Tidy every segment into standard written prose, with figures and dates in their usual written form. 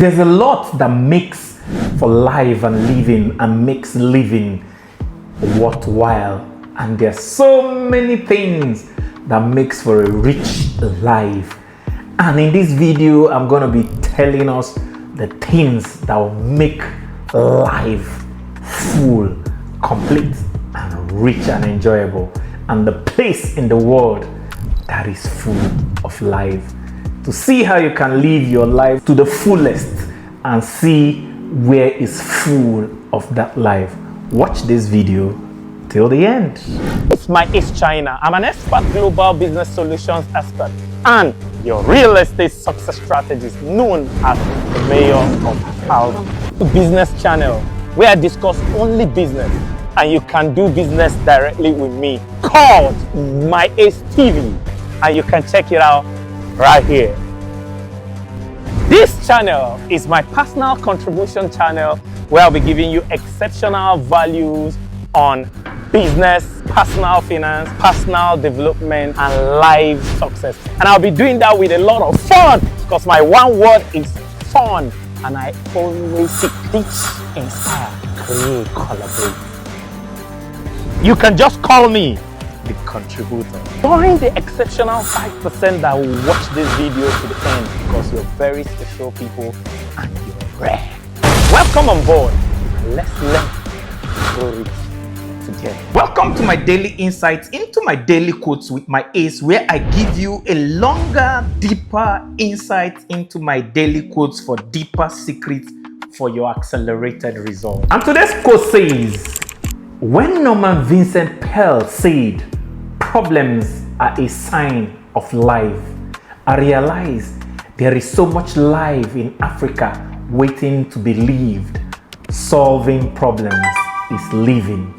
There's a lot that makes for life and living and makes living worthwhile. And there's so many things that makes for a rich life. And in this video, I'm going to be telling us the things that will make life full, complete, and rich and enjoyable. And the place in the world that is full of life. To see how you can live your life to the fullest and see where it's full of that life. Watch this video till the end. It's my East China. I'm an expert global business solutions expert and your real estate success strategist known as the mayor of House Business Channel, where I discuss only business and you can do business directly with me, called My Ace TV, and you can check it out right here. This channel is my personal contribution channel where I'll be giving you exceptional values on business, personal finance, personal development, and life success. And I'll be doing that with a lot of fun because my one word is fun. And I always seek teach, inspire, create, collaborate. You can just call me the contributor. Join the exceptional 5% that will watch this video to the end because you're very special people and you're rare. Welcome on board. Let's learn to grow rich together. Welcome to my daily insights into my daily quotes with my ace, where I give you a longer, deeper insight into my daily quotes for deeper secrets for your accelerated results. And today's quote says, when Norman Vincent Peale said, problems are a sign of life, I realized there is so much life in Africa waiting to be lived. Solving problems is living.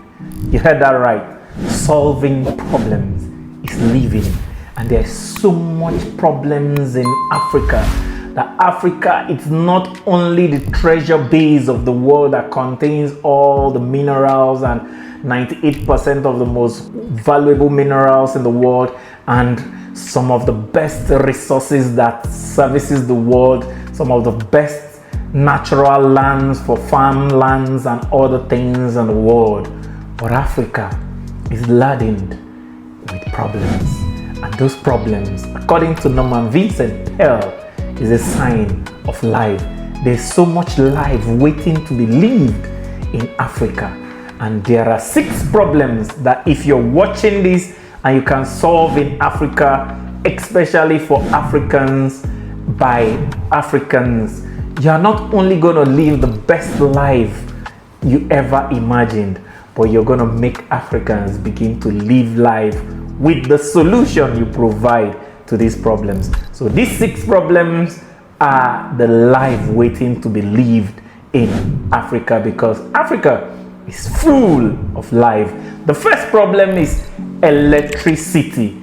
You heard that right. Solving problems is living. And there's so much problems in Africa that Africa is not only the treasure base of the world that contains all the minerals and 98% of the most valuable minerals in the world and some of the best resources that services the world, some of the best natural lands for farmlands and other things in the world. But Africa is laden with problems. And those problems, according to Norman Vincent Peale, is a sign of life. There's so much life waiting to be lived in Africa. And there are 6 problems that if you're watching this and you can solve in Africa, especially for Africans, by Africans, you're not only going to live the best life you ever imagined, but you're going to make Africans begin to live life with the solution you provide to these problems. So these 6 problems are the life waiting to be lived in Africa, because Africa is full of life. The first problem is electricity.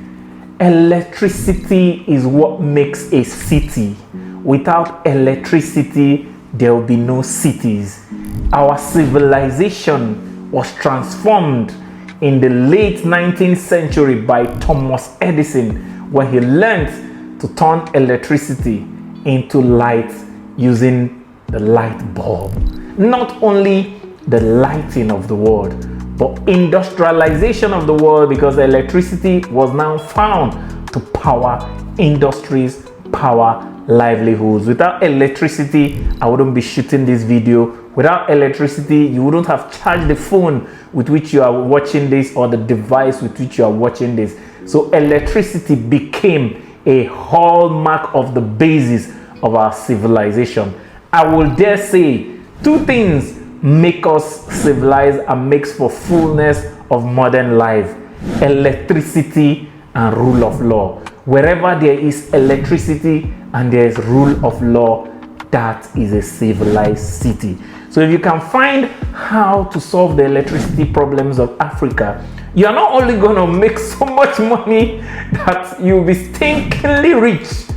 Electricity is what makes a city. Without electricity, there will be no cities. Our civilization was transformed in the late 19th century by Thomas Edison, when he learned to turn electricity into light using the light bulb. Not only the lighting of the world, but industrialization of the world, because electricity was now found to power industries, power livelihoods. Without electricity, I wouldn't be shooting this video. Without electricity, you wouldn't have charged the phone with which you are watching this or the device with which you are watching this. So electricity became a hallmark of the basis of our civilization. I will dare say 2 things make us civilized and makes for fullness of modern life: electricity and rule of law. Wherever there is electricity and there is rule of law, that is a civilized city. So if you can find how to solve the electricity problems of Africa, you are not only going to make so much money that you'll be stinkingly rich,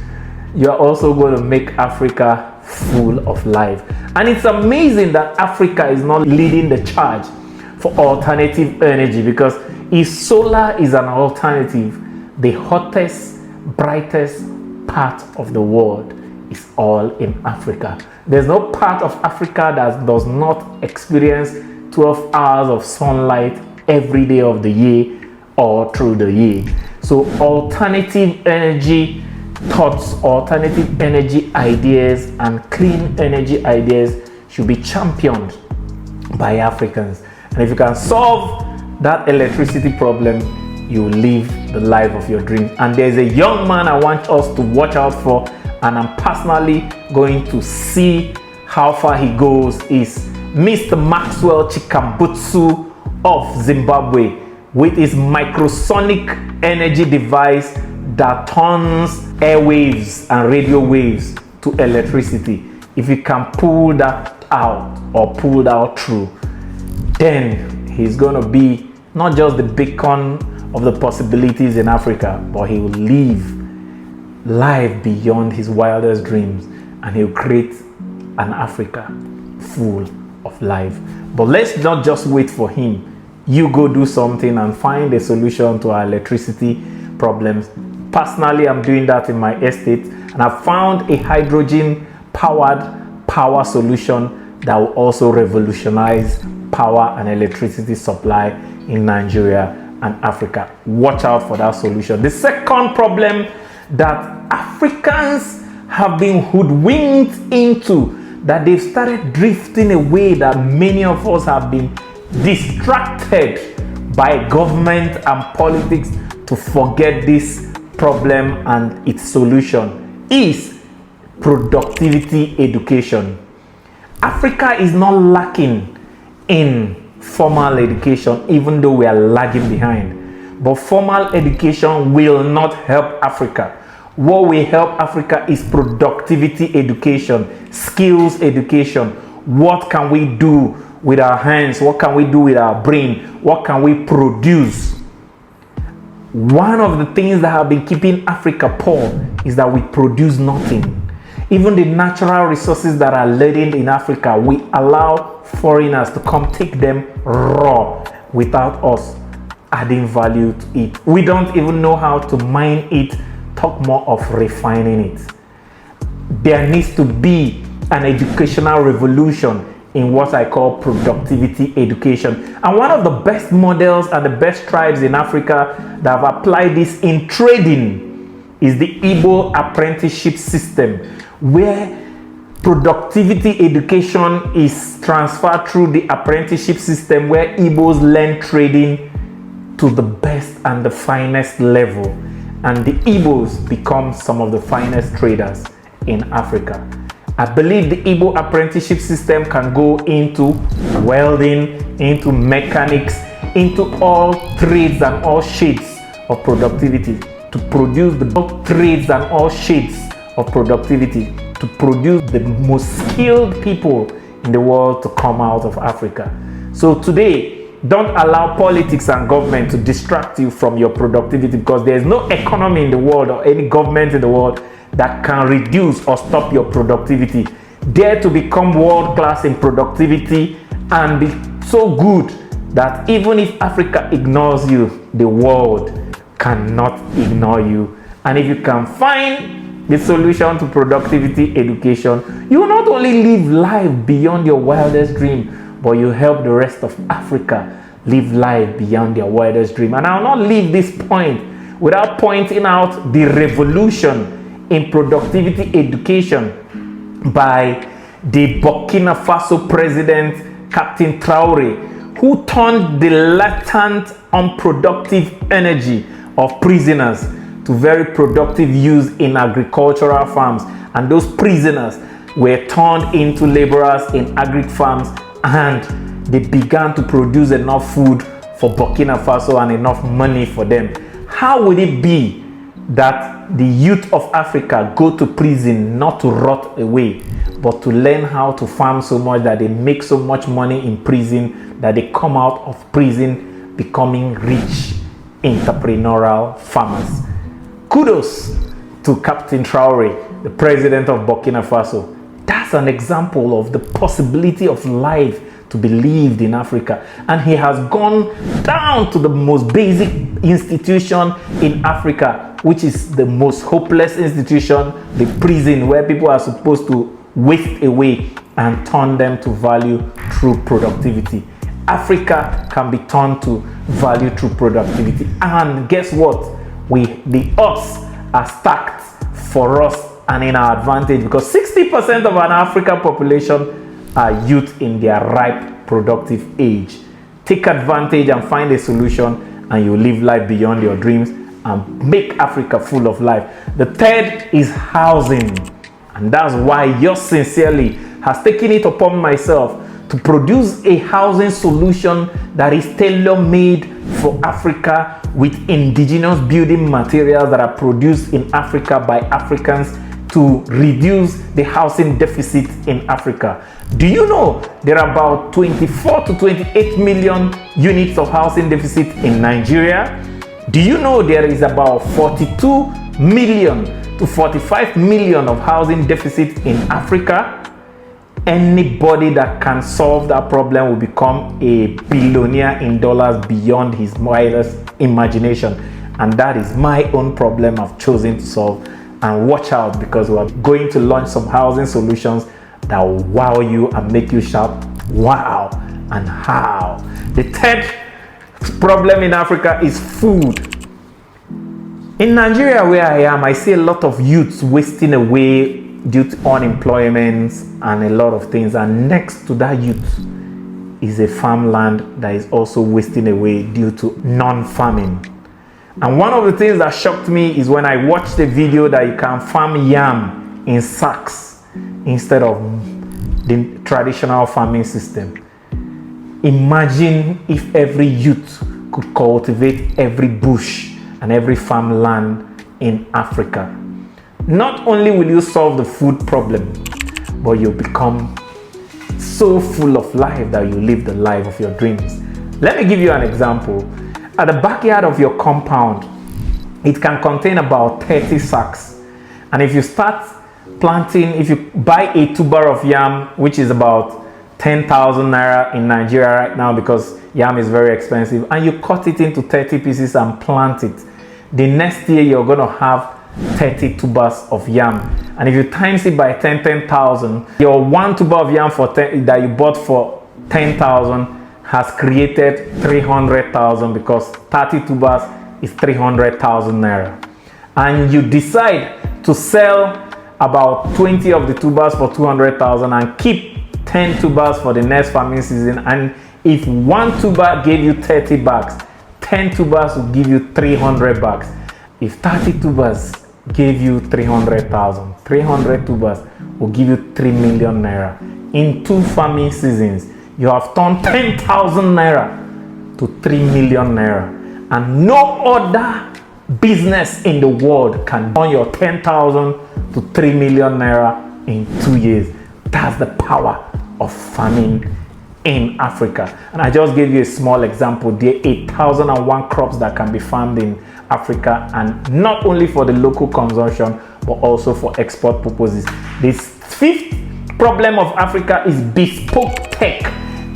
you are also going to make Africa full of life. And it's amazing that Africa is not leading the charge for alternative energy, because if solar is an alternative, the hottest, brightest part of the world is all in Africa. There's no part of Africa that does not experience 12 hours of sunlight every day of the year or through the year. So alternative energy thoughts, alternative energy ideas, and clean energy ideas should be championed by Africans. And if you can solve that electricity problem, you will live the life of your dreams. And there's a young man I want us to watch out for, and I'm personally going to see how far he goes, is Mr. Maxwell Chikambutsu of Zimbabwe, with his microsonic energy device that turns airwaves and radio waves to electricity. If you can pull that out or pull that through, then he's going to be not just the beacon of the possibilities in Africa, but he will live life beyond his wildest dreams, and he'll create an Africa full of life. But let's not just wait for him. You go do something and find a solution to our electricity problems. Personally, I'm doing that in my estate, and I've found a hydrogen powered power solution that will also revolutionize power and electricity supply in Nigeria and Africa. Watch out for that solution. The second problem that Africans have been hoodwinked into, that they've started drifting away, that many of us have been distracted by government and politics to forget this problem and its solution, is productivity education. Africa is not lacking in formal education, even though we are lagging behind. But formal education will not help Africa. What will help Africa is productivity education, skills education. What can we do with our hands? What can we do with our brain? What can we produce? One of the things that have been keeping Africa poor is that we produce nothing. Even the natural resources that are laden in Africa, we allow foreigners to come take them raw without us adding value to it. We don't even know how to mine it, talk more of refining it. There needs to be an educational revolution in what I call productivity education. And one of the best models and the best tribes in Africa that have applied this in trading is the Igbo apprenticeship system, where productivity education is transferred through the apprenticeship system, where Igbos learn trading to the best and the finest level, and the Igbos become some of the finest traders in Africa. I believe the Igbo apprenticeship system can go into welding, into mechanics, into all trades and all shades of productivity, to produce the trades and all shades of productivity, to produce the most skilled people in the world to come out of Africa. So today, don't allow politics and government to distract you from your productivity, because there's no economy in the world or any government in the world that can reduce or stop your productivity. Dare to become world class in productivity and be so good that even if Africa ignores you, the world cannot ignore you. And if you can find the solution to productivity education, you will not only live life beyond your wildest dream, but you help the rest of Africa live life beyond their wildest dream. And I will not leave this point without pointing out the revolution in productivity education by the Burkina Faso president, Captain Traoré, who turned the latent, unproductive energy of prisoners to very productive use in agricultural farms. And those prisoners were turned into laborers in agri farms, and they began to produce enough food for Burkina Faso and enough money for them. How would it be that the youth of Africa go to prison not to rot away, but to learn how to farm so much that they make so much money in prison that they come out of prison becoming rich entrepreneurial farmers? Kudos to Captain Traoré, the president of Burkina Faso. That's an example of the possibility of life to be lived in Africa. And he has gone down to the most basic institution in Africa which is the most hopeless institution, the prison where people are supposed to waste away, and turn them to value through productivity. Africa can be turned to value through productivity. And guess what? The odds are stacked for us and in our advantage, because 60% of an African population are youth in their ripe productive age. Take advantage and find a solution, and you live life beyond your dreams and make Africa full of life. The third is housing, and that's why yours sincerely has taken it upon myself to produce a housing solution that is tailor-made for Africa, with indigenous building materials that are produced in Africa by Africans to reduce the housing deficit in Africa. Do you know there are about 24 to 28 million units of housing deficit in Nigeria? Do you know there is about 42 million to 45 million of housing deficit in Africa? Anybody that can solve that problem will become a billionaire in dollars beyond his wildest imagination. And that is my own problem I've chosen to solve. And watch out, because we're going to launch some housing solutions that will wow you and make you shout, wow and how. The third problem in Africa is food. In Nigeria, where I am, I see a lot of youths wasting away due to unemployment and a lot of things. And next to that youth is a farmland that is also wasting away due to non-farming. And one of the things that shocked me is when I watched a video that you can farm yam in sacks instead of the traditional farming system. Imagine if every youth could cultivate every bush and every farmland in Africa. Not only will you solve the food problem, but you'll become so full of life that you live the life of your dreams. Let me give you an example. At the backyard of your compound, it can contain about 30 sacks. And if you start planting, if you buy a tuber of yam, which is about 10,000 naira in Nigeria right now because yam is very expensive, and you cut it into 30 pieces and plant it, the next year you're going to have 30 tubers of yam. And if you times it by 10,000, your one tuber of yam that you bought for 10,000 has created 300,000, because 30 tubers is 300,000 naira. And you decide to sell about 20 of the tubers for 200,000 and keep 10 tubers for the next farming season. And if one tuber gave you 30 bags, 10 tubers will give you 300 bags. If 30 tubers gave you 300,000, 300 tubers will give you 3 million naira. In 2 farming seasons, you have turned 10,000 naira to 3 million naira. And no other business in the world can turn your 10,000 to 3 million naira in 2 years. That's the power of farming in Africa. And I just gave you a small example. There are 8,001 crops that can be farmed in Africa, and not only for the local consumption, but also for export purposes. This fifth problem of Africa is bespoke tech.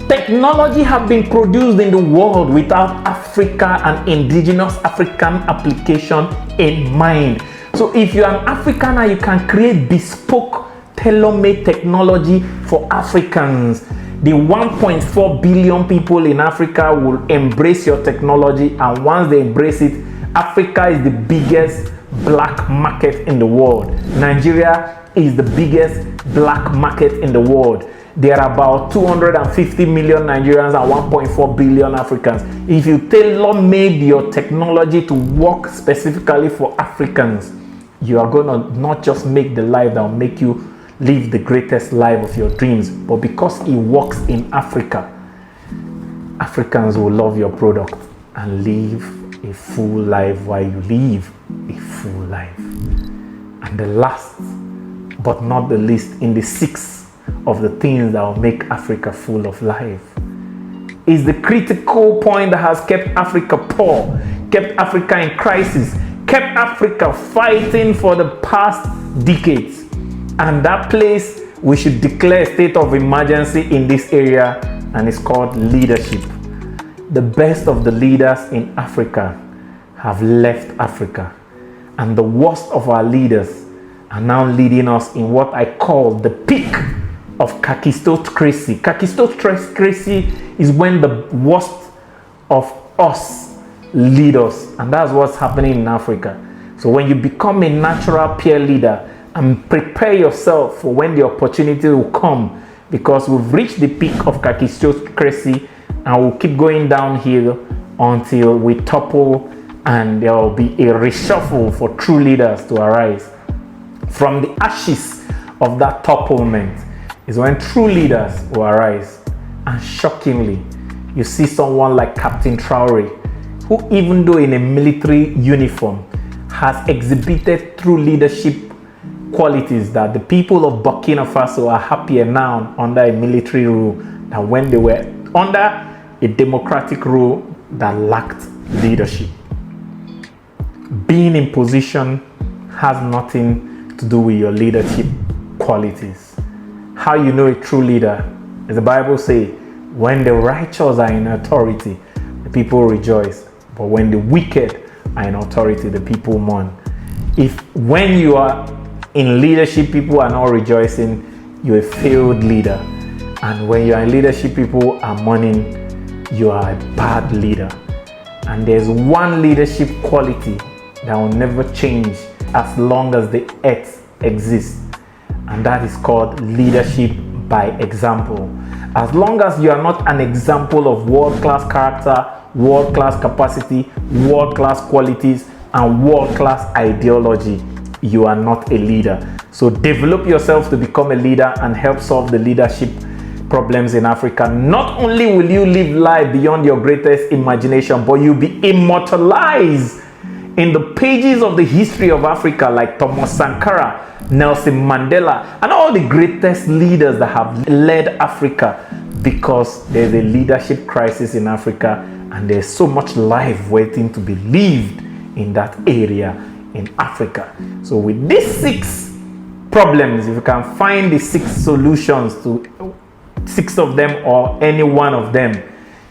Technology have been produced in the world without Africa and indigenous African application in mind. So if you're an African, you can create bespoke, tailor-made technology for Africans. The 1.4 billion people in Africa will embrace your technology, and once they embrace it, Africa is the biggest black market in the world. Nigeria is the biggest black market in the world. There are about 250 million Nigerians and 1.4 billion Africans. If you tailor-made your technology to work specifically for Africans, you are going to not just make the life that will make you live the greatest life of your dreams, but because it works in Africa, Africans will love your product and live a full life while you live a full life. And the last but not the least, in the sixth of the things that will make Africa full of life, is the critical point that has kept Africa poor, kept Africa in crisis, kept Africa fighting for the past decades. And that place, we should declare a state of emergency in this area, and it's called leadership. The best of the leaders in Africa have left Africa, and the worst of our leaders are now leading us in what I call the peak of kakistocracy. Kakistocracy is when the worst of us lead us, and that's what's happening in Africa. So when you become a natural peer leader, and prepare yourself for when the opportunity will come, because we've reached the peak of kakistocracy and we'll keep going downhill until we topple, and there will be a reshuffle for true leaders to arise. From the ashes of that topplement is when true leaders will arise. And shockingly, you see someone like Captain Traore, who even though in a military uniform, has exhibited true leadership qualities that the people of Burkina Faso are happier now under a military rule than when they were under a democratic rule that lacked leadership. Being in position has nothing to do with your leadership qualities. How you know a true leader, as the Bible says, when the righteous are in authority, the people rejoice. But when the wicked are in authority, the people mourn. If when you are in leadership, people are not rejoicing, you're a failed leader. And when you're in leadership, people are mourning, you are a bad leader. And there's one leadership quality that will never change as long as the earth exists, and that is called leadership by example. As long as you are not an example of world-class character, world-class capacity, world-class qualities, and world-class ideology, you are not a leader. So develop yourself to become a leader and help solve the leadership problems in Africa. Not only will you live life beyond your greatest imagination, but you'll be immortalized in the pages of the history of Africa, like Thomas Sankara, Nelson Mandela, and all the greatest leaders that have led Africa, because there's a leadership crisis in Africa and there's so much life waiting to be lived in that area in Africa. So with these 6 problems, if you can find the 6 solutions to 6 of them or any one of them,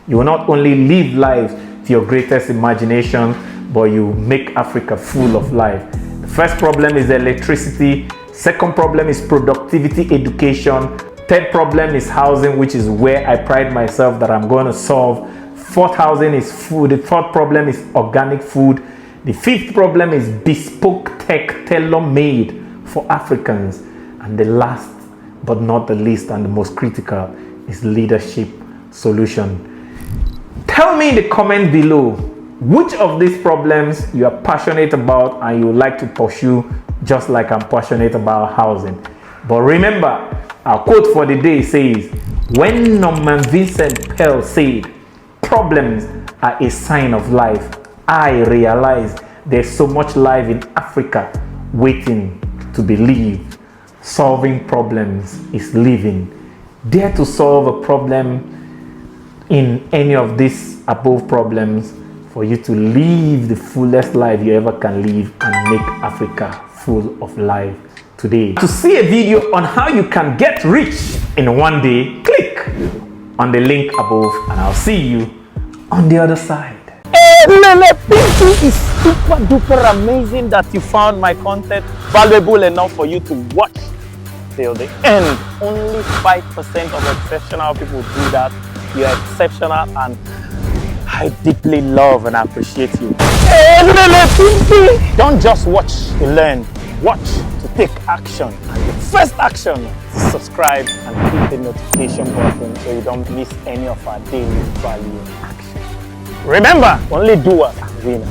you will not only live life to your greatest imagination, but you make Africa full of life. The first problem is electricity. Second problem is productivity, education. Third problem is housing, which is where I pride myself that I'm going to solve. Fourth housing is food. The fourth problem is organic food. The fifth problem is bespoke tech, tailor-made for Africans. And the last but not the least and the most critical is leadership solution. Tell me in the comment below which of these problems you are passionate about and you would like to pursue, just like I'm passionate about housing. But remember, our quote for the day says, when Norman Vincent Peale said, problems are a sign of life, I realized there's so much life in Africa waiting to be lived. Solving problems is living. Dare to solve a problem in any of these above problems for you to live the fullest life you ever can live and make Africa full of life today. To see a video on how you can get rich in one day, click on the link above and I'll see you on the other side. Hey, Lele, it is super duper amazing that you found my content valuable enough for you to watch till the end. Only 5% of exceptional people do that. You're exceptional and I deeply love and appreciate you. Hey, Lele, don't just watch to learn, watch to take action. And the first action is subscribe and hit the notification button so you don't miss any of our daily value action. Remember, only doers are winners.